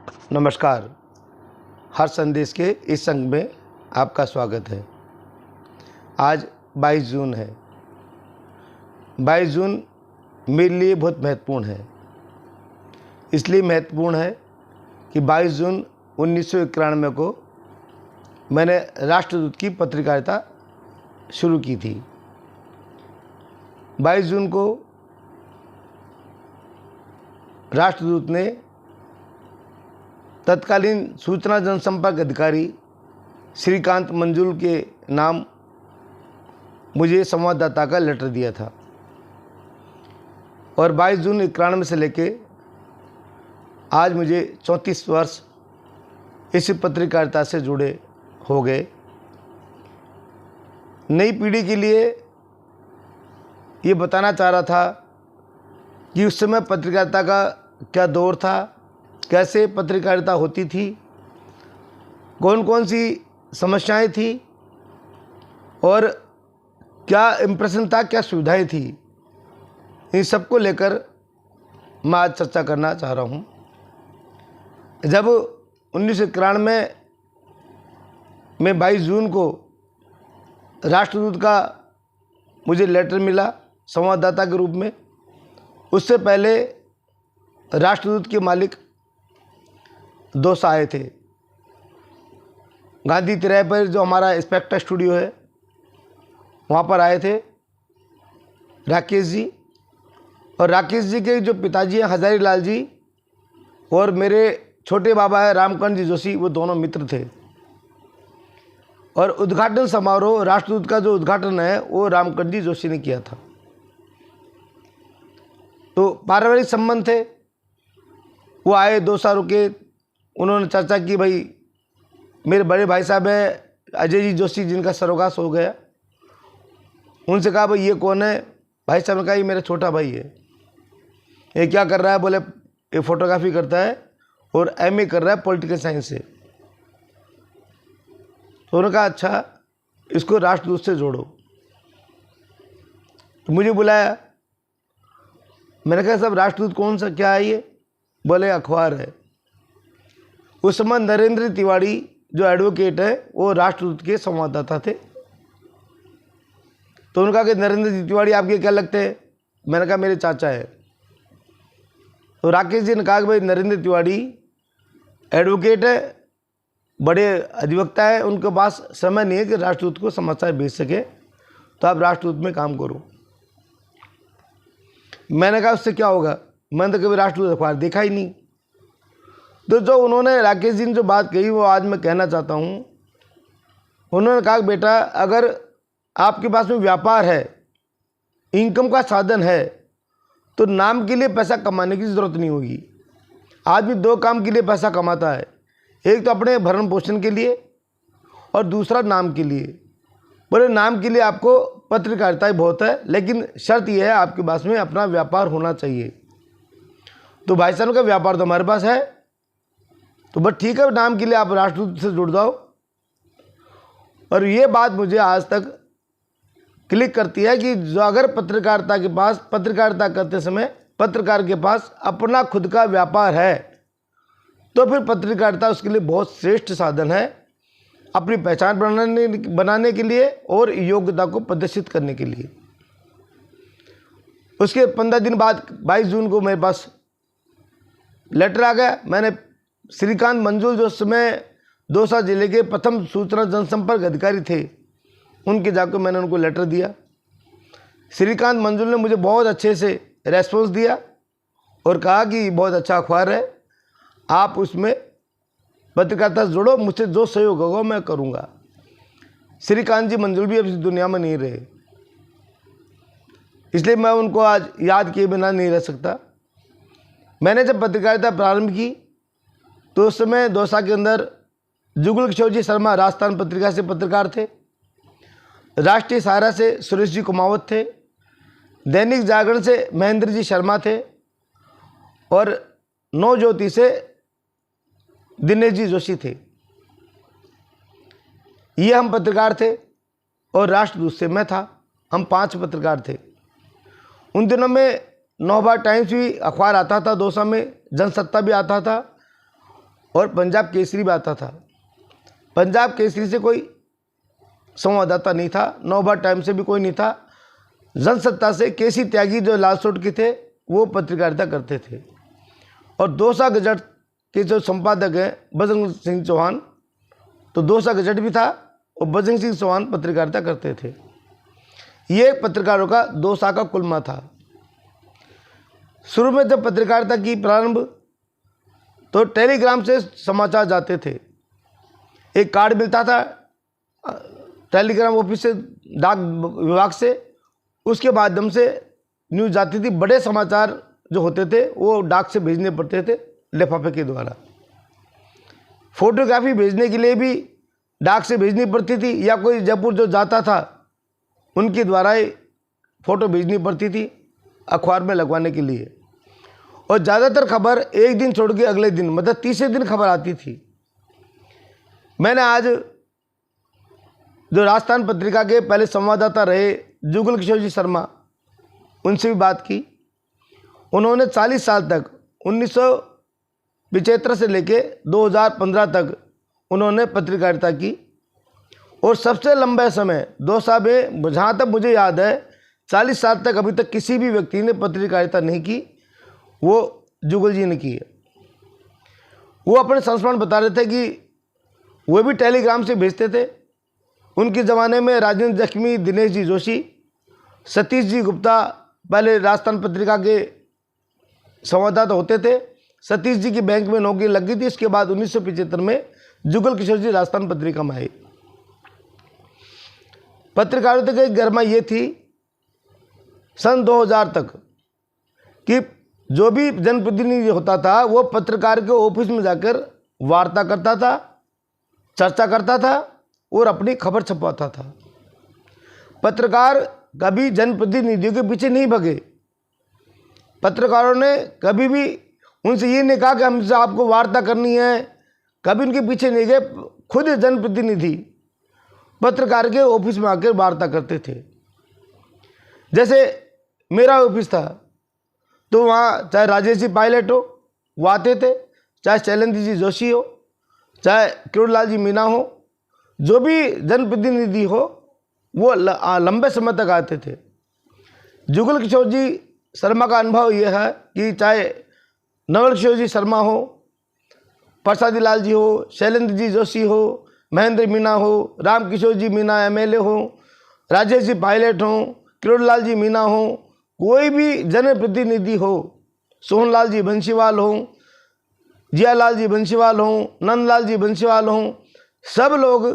नमस्कार। हर संदेश के इस संग में आपका स्वागत है। आज 22 जून है। 22 जून मेरे लिए बहुत महत्वपूर्ण है। इसलिए महत्वपूर्ण है कि 22 जून 1991 को मैंने राष्ट्रदूत की पत्रकारिता शुरू की थी। 22 जून को राष्ट्रदूत ने तत्कालीन सूचना जनसंपर्क अधिकारी श्रीकांत मंजुल के नाम मुझे संवाददाता का लेटर दिया था और 22 जून 1991 से लेके आज मुझे 34 वर्ष इस पत्रकारिता से जुड़े हो गए। नई पीढ़ी के लिए ये बताना चाह रहा था कि उस समय पत्रकारिता का क्या दौर था, कैसे पत्रकारिता होती थी, कौन कौन सी समस्याएं थी और क्या इम्प्रेशन था, क्या सुविधाएं थी। इन सब को लेकर मैं आज चर्चा करना चाह रहा हूं। जब 1991 में 22 जून को राष्ट्रदूत का मुझे लेटर मिला संवाददाता के रूप में, उससे पहले राष्ट्रदूत के मालिक दोस्त आए थे। गांधी तिराहे पर जो हमारा स्पेक्टर स्टूडियो है वहाँ पर आए थे राकेश जी, और राकेश जी के जो पिताजी हैं हजारी लाल जी और मेरे छोटे बाबा है रामकरण जी जोशी, वो दोनों मित्र थे। और उद्घाटन समारोह राष्ट्रदूत का जो उद्घाटन है वो रामकरण जी जोशी ने किया था। तो पारिवारिक संबंध थे। वो आए, 2 साल रुके, उन्होंने चर्चा की। भाई मेरे बड़े भाई साहब हैं अजय जी जोशी जिनका सरोगास हो गया, उनसे कहा भाई ये कौन है। भाई साहब ने कहा ये मेरा छोटा भाई है। ये क्या कर रहा है? बोले ये फोटोग्राफी करता है और एमए कर रहा है पॉलिटिकल साइंस से। तो उन्होंने कहा अच्छा इसको राष्ट्रदूत से जोड़ो। तो मुझे बुलाया, मैंने कहा साहब राष्ट्रदूत कौन सा, क्या है ये? बोले अखबार है। उस समय नरेंद्र तिवारी जो एडवोकेट है वो राष्ट्रदूत के संवाददाता थे। तो उन्होंने कहा कि नरेंद्र तिवारी आपके क्या लगते हैं? मैंने कहा मेरे चाचा है। तो राकेश जी ने कहा कि भाई नरेंद्र तिवारी एडवोकेट है, बड़े अधिवक्ता है, उनके पास समय नहीं है कि राष्ट्रदूत को समाचार भेज सके, तो आप राष्ट्रदूत में काम करो। मैंने कहा उससे क्या होगा? मैंने तो कभी राष्ट्रदूत अखबार देखा ही नहीं। तो जो उन्होंने राकेश जी ने जो बात कही वो आज मैं कहना चाहता हूँ। उन्होंने कहा कि बेटा अगर आपके पास में व्यापार है, इनकम का साधन है, तो नाम के लिए पैसा कमाने की ज़रूरत नहीं होगी। आदमी 2 काम के लिए पैसा कमाता है, एक तो अपने भरण पोषण के लिए और दूसरा नाम के लिए। बोले नाम के लिए आपको पत्रकारिता ही बहुत है, लेकिन शर्त यह है आपके पास में अपना व्यापार होना चाहिए। तो भाई साहब का व्यापार तो हमारे पास है, तो बस ठीक है, नाम के लिए आप राष्ट्रदूत से जुड़ जाओ। और ये बात मुझे आज तक क्लिक करती है कि जो अगर पत्रकारिता करते समय पत्रकार के पास अपना खुद का व्यापार है, तो फिर पत्रकारिता उसके लिए बहुत श्रेष्ठ साधन है अपनी पहचान बनाने के लिए और योग्यता को प्रदर्शित करने के लिए। उसके 15 दिन बाद 22 जून को मेरे पास लेटर आ गया। मैंने श्रीकांत मंजुल जो समय दौसा जिले के प्रथम सूचना जनसंपर्क अधिकारी थे, उनके जाकर मैंने उनको लेटर दिया। श्रीकांत मंजुल ने मुझे बहुत अच्छे से रेस्पॉन्स दिया और कहा कि बहुत अच्छा अखबार है, आप उसमें पत्रकारिता से जुड़ो, मुझसे जो सहयोग होगा मैं करूँगा। श्रीकांत जी मंजुल भी अब इस दुनिया में नहीं रहे, इसलिए मैं उनको आज याद किए बिना नहीं रह सकता। मैंने जब पत्रकारिता प्रारंभ की तो उस समय दौसा के अंदर जुगल किशोर जी शर्मा राजस्थान पत्रिका से पत्रकार थे, राष्ट्रीय सहारा से सुरेश जी कुमावत थे, दैनिक जागरण से महेंद्र जी शर्मा थे और नव ज्योति से दिनेश जी जोशी थे। ये हम पत्रकार थे और राष्ट्रदूत से मैं था। हम 5 पत्रकार थे। उन दिनों में नवभारत टाइम्स भी अखबार आता था, दौसा में जनसत्ता भी आता था और पंजाब केसरी भी आता था। पंजाब केसरी से कोई संवाददाता नहीं था, नवभारत टाइम्स से भी कोई नहीं था। जनसत्ता से केसी त्यागी जो लालसोट के थे वो पत्रकारिता करते थे। और दोसा गजट के जो संपादक हैं बजरंग सिंह चौहान, तो दोसा गजट भी था और बजरंग सिंह चौहान पत्रकारिता करते थे। ये पत्रकारों का दोसा का कुलमा था। शुरू में जब पत्रकारिता की प्रारंभ तो टेलीग्राम से समाचार जाते थे। एक कार्ड मिलता था टेलीग्राम ऑफिस से, डाक विभाग से, उसके माध्यम से न्यूज़ जाती थी। बड़े समाचार जो होते थे वो डाक से भेजने पड़ते थे लिफाफे के द्वारा। फोटोग्राफी भेजने के लिए भी डाक से भेजनी पड़ती थी, या कोई जयपुर जो जाता था उनके द्वारा ही फ़ोटो भेजनी पड़ती थी अखबार में लगवाने के लिए। और ज़्यादातर खबर एक दिन छोड़ के अगले दिन, मतलब तीसरे दिन खबर आती थी। मैंने आज जो राजस्थान पत्रिका के पहले संवाददाता रहे जुगल किशोर जी शर्मा, उनसे भी बात की। उन्होंने 40 साल तक 1975 से लेके 2015 तक उन्होंने पत्रकारिता की। और सबसे लंबे समय 2 साल में, जहाँ तक मुझे याद है, 40 साल तक अभी तक किसी भी व्यक्ति ने पत्रकारिता नहीं की, वो जुगल जी ने की है। वो अपने संस्मरण बता रहे थे कि वो भी टेलीग्राम से भेजते थे। उनके ज़माने में राजेंद्र जख्मी, दिनेश जी जोशी, सतीश जी गुप्ता पहले राजस्थान पत्रिका के संवाददाता होते थे। सतीश जी की बैंक में नौकरी लग गई थी। इसके बाद 1975 में जुगल किशोर जी राजस्थान पत्रिका में आए। पत्रकारिता की गरिमा ये थी सन 2000 तक कि जो भी जनप्रतिनिधि होता था वो पत्रकार के ऑफिस में जाकर वार्ता करता था, चर्चा करता था और अपनी खबर छपवाता था। पत्रकार कभी जनप्रतिनिधियों के पीछे नहीं भगे। पत्रकारों ने कभी भी उनसे ये नहीं कहा कि हमसे आपको वार्ता करनी है, कभी उनके पीछे नहीं गए। खुद जनप्रतिनिधि पत्रकार के ऑफिस में आकर वार्ता करते थे। जैसे मेरा ऑफिस था तो वहाँ चाहे राजेश जी पायलट हो वो आते थे, चाहे शैलेंद्र जी जोशी हो, चाहे किरोड़लाल जी मीना हो, जो भी जनप्रतिनिधि हो वो लंबे समय तक आते थे। जुगल किशोर जी शर्मा का अनुभव यह है कि चाहे नवल किशोर जी शर्मा हो, प्रसादी लाल जी हो, शैलेंद्र जी जोशी हो, महेंद्र मीना हो, राम किशोर जी मीना एमएलए हो, राजेश जी पायलट हो, किरोड़लाल जी मीना हो, कोई भी जनप्रतिनिधि हो, सोहनलाल जी बंसीवाल हो, जियालाल जी बंसीवाल हो, नंदलाल जी बंसीवाल हो, सब लोग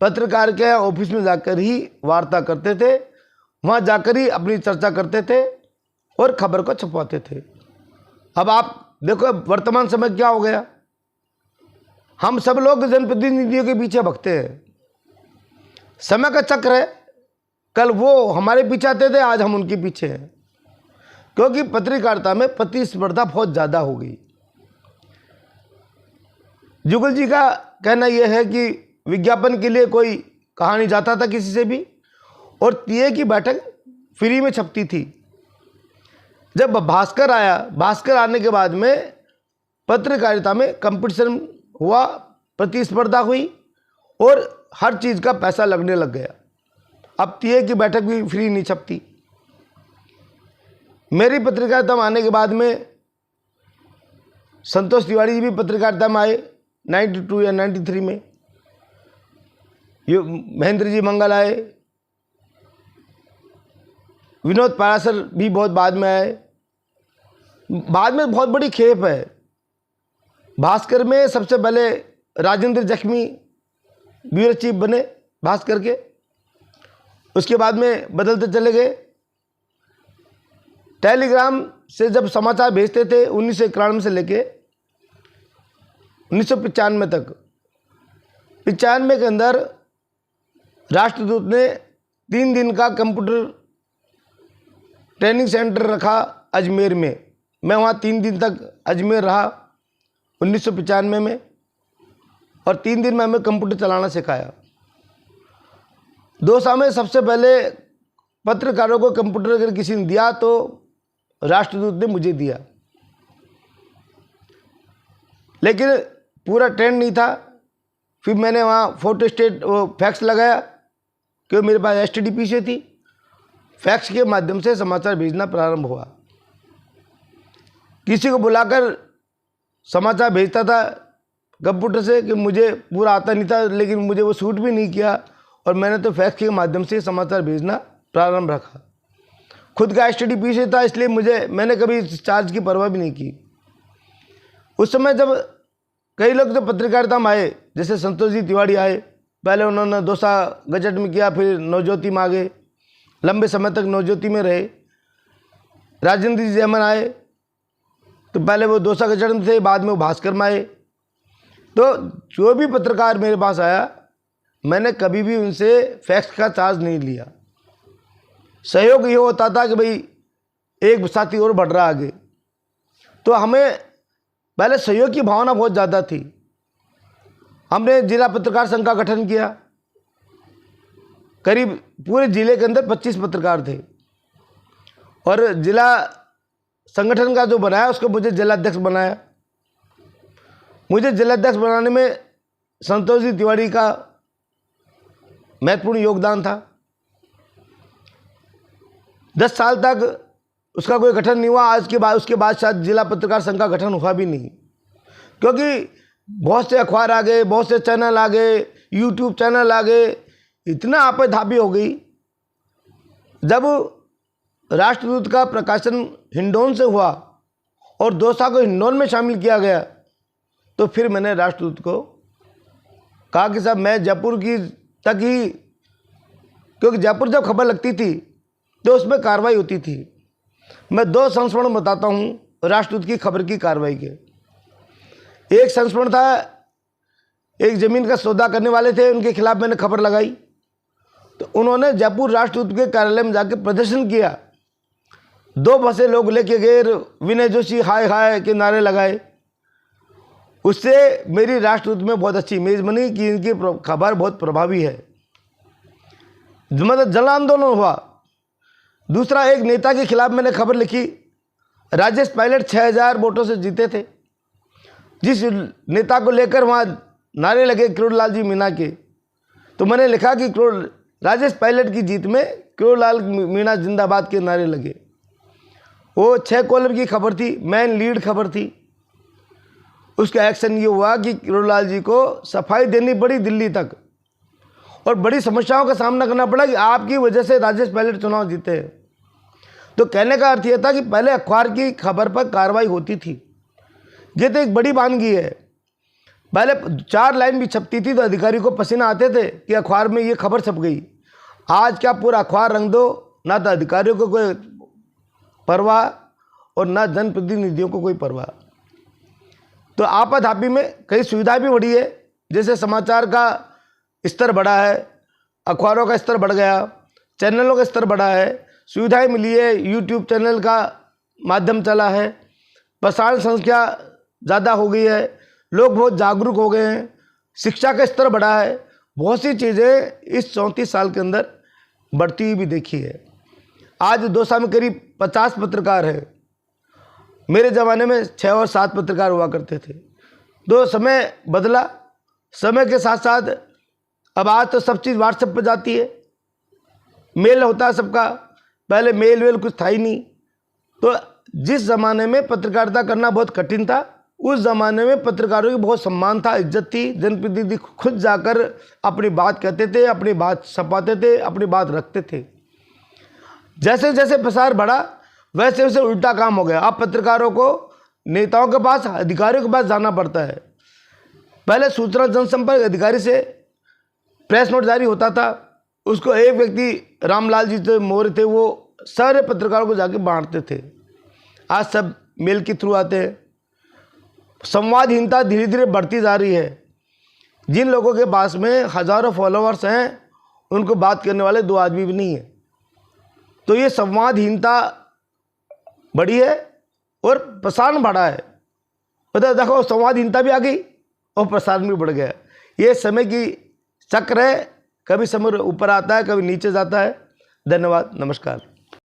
पत्रकार के ऑफिस में जाकर ही वार्ता करते थे। वहाँ जाकर ही अपनी चर्चा करते थे और खबर को छपवाते थे। अब आप देखो वर्तमान समय क्या हो गया, हम सब लोग जनप्रतिनिधियों के पीछे भगते हैं। समय का चक्र है, कल वो हमारे पीछे आते थे, आज हम उनके पीछे हैं। क्योंकि पत्रकारिता में प्रतिस्पर्धा बहुत ज़्यादा हो गई। जुगल जी का कहना यह है कि विज्ञापन के लिए कोई कहानी जाता था किसी से भी, और तीये की बैठक फ्री में छपती थी। जब भास्कर आया, भास्कर आने के बाद में पत्रकारिता में कंपटीशन हुआ, प्रतिस्पर्धा हुई और हर चीज़ का पैसा लगने लग गया। अब तीये की बैठक भी फ्री नहीं छपती। मेरी पत्रकारिता में आने के बाद में संतोष तिवारी जी भी पत्रकारिता में आए 92 या 93 में। ये महेंद्र जी मंगल आए, विनोद पारासर भी बहुत बाद में आए। बाद में बहुत बड़ी खेप है। भास्कर में सबसे पहले राजेंद्र जख्मी ब्यूरो चीफ बने भास्कर के, उसके बाद में बदलते चले गए। टेलीग्राम से जब समाचार भेजते थे 1991 से लेके 1995 तक, 95 के अंदर राष्ट्रदूत ने 3 दिन का कंप्यूटर ट्रेनिंग सेंटर रखा अजमेर में। मैं वहाँ 3 दिन तक अजमेर रहा 1995 में, और 3 दिन में हमें कंप्यूटर चलाना सिखाया। 2 साल में सबसे पहले पत्रकारों को कंप्यूटर अगर किसी ने दिया तो राष्ट्रदूत ने मुझे दिया। लेकिन पूरा ट्रेंड नहीं था। फिर मैंने वहाँ फोटो स्टेट वो फैक्स लगाया क्योंकि मेरे पास STD थी। फैक्स के माध्यम से समाचार भेजना प्रारंभ हुआ। किसी को बुलाकर समाचार भेजता था कंप्यूटर से कि मुझे पूरा आता नहीं था, लेकिन मुझे वो सूट भी नहीं किया और मैंने तो फैक्स के माध्यम से समाचार भेजना प्रारंभ रखा। खुद का STD था, इसलिए मैंने कभी चार्ज की परवाह भी नहीं की। उस समय जब कई लोग जो पत्रकारिता में आए, जैसे संतोष जी तिवारी आए, पहले उन्होंने दौसा गजट में किया, फिर नवज्योति में आ गए, लंबे समय तक नवज्योति में रहे। राजेंद्र जी जैमन आए तो पहले वो दौसा गजट में थे, बाद में वो भास्कर में आए। तो जो भी पत्रकार मेरे पास आया, मैंने कभी भी उनसे फैक्स का चार्ज नहीं लिया। सहयोग ये होता था कि भाई एक साथी और बढ़ रहा आगे, तो हमें पहले सहयोग की भावना बहुत ज़्यादा थी। हमने जिला पत्रकार संघ का गठन किया। करीब पूरे जिले के अंदर 25 पत्रकार थे और जिला संगठन का जो बनाया उसको मुझे जिलाध्यक्ष बनाया। मुझे जिलाध्यक्ष बनाने में संतोष जी तिवारी का महत्वपूर्ण योगदान था। 10 साल तक उसका कोई गठन नहीं हुआ। आज के बाद उसके बाद शायद जिला पत्रकार संघ का गठन हुआ भी नहीं, क्योंकि बहुत से अखबार आ गए, बहुत से चैनल आ गए, YouTube चैनल आ गए, इतना आपाधापी हो गई। जब राष्ट्रदूत का प्रकाशन हिंडौन से हुआ और दौसा को हिंडौन में शामिल किया गया, तो फिर मैंने राष्ट्रदूत को कहा कि साहब मैं जयपुर की तक ही, क्योंकि जयपुर जब खबर लगती थी तो उसमें कार्रवाई होती थी। मैं 2 संस्मरण बताता हूँ राष्ट्रदूत की खबर की कार्रवाई के। एक संस्मरण था, एक ज़मीन का सौदा करने वाले थे, उनके खिलाफ मैंने खबर लगाई, तो उन्होंने जयपुर राष्ट्रदूत के कार्यालय में जाकर प्रदर्शन किया। 2 बसें लोग लेके गए, विनय जोशी हाय हाय के नारे लगाए। उससे मेरी राष्ट्रदूत में बहुत अच्छी इमेज बनी कि इनकी खबर बहुत प्रभावी है। मतलब जन आंदोलन हुआ। दूसरा, एक नेता के खिलाफ मैंने खबर लिखी। राजेश पायलट 6000 वोटों से जीते थे। जिस नेता को लेकर वहाँ नारे लगे किरोड़लाल जी मीणा के, तो मैंने लिखा कि राजेश पायलट की जीत में किरोड़लाल मीणा जिंदाबाद के नारे लगे। वो 6 कॉलम की खबर थी, मेन लीड खबर थी। उसका एक्शन ये हुआ कि किरोड़लाल जी को सफाई देनी पड़ी दिल्ली तक और बड़ी समस्याओं का सामना करना पड़ा कि आपकी वजह से राजेश पायलट चुनाव जीते। तो कहने का अर्थ यह था कि पहले अखबार की खबर पर कार्रवाई होती थी। ये तो एक बड़ी वानगी है। पहले 4 लाइन भी छपती थी तो अधिकारी को पसीना आते थे कि अखबार में ये खबर छप गई। आज क्या पूरा अखबार रंग दो, ना तो अधिकारियों को कोई परवाह और ना जनप्रतिनिधियों को कोई परवाह। तो आपाधापी में कई सुविधा भी बढ़ी है, जैसे समाचार का स्तर बढ़ा है, अखबारों का स्तर बढ़ गया, चैनलों का स्तर बढ़ा है, सुविधाएं मिली है, YouTube चैनल का माध्यम चला है, प्रसारण संख्या ज़्यादा हो गई है, लोग बहुत जागरूक हो गए हैं, शिक्षा का स्तर बढ़ा है। बहुत सी चीज़ें इस 34 साल के अंदर बढ़ती हुई भी देखी है। आज दौसा में करीब 50 पत्रकार हैं। मेरे ज़माने में 6 और 7 पत्रकार हुआ करते थे। तो समय बदला, समय के साथ साथ अब आज तो सब चीज़ व्हाट्सएप पर जाती है, मेल होता है सबका। पहले मेल वेल कुछ था ही नहीं। तो जिस ज़माने में पत्रकारिता करना बहुत कठिन था, उस ज़माने में पत्रकारों की बहुत सम्मान था, इज्जत थी। जनप्रतिनिधि खुद जाकर अपनी बात कहते थे, अपनी बात छपाते थे, अपनी बात रखते थे। जैसे जैसे प्रसार बढ़ा वैसे वैसे उल्टा काम हो गया। अब पत्रकारों को नेताओं के पास, अधिकारियों के पास जाना पड़ता है। पहले सूचना जनसंपर्क अधिकारी से प्रेस नोट जारी होता था, उसको एक व्यक्ति रामलाल जी जो मौर्य थे वो सारे पत्रकारों को जाके बांटते थे। आज सब मेल के थ्रू आते हैं। संवादहीनता धीरे धीरे बढ़ती जा रही है। जिन लोगों के पास में हज़ारों फॉलोअर्स हैं, उनको बात करने वाले 2 आदमी भी नहीं है। तो ये संवादहीनता बढ़ी है और प्रसारण बढ़ा है। मतलब देखो, संवादहीनता भी आ गई और प्रसारण भी बढ़ गया। ये समय की चक्र है, कभी समय ऊपर आता है, कभी नीचे जाता है। धन्यवाद, नमस्कार।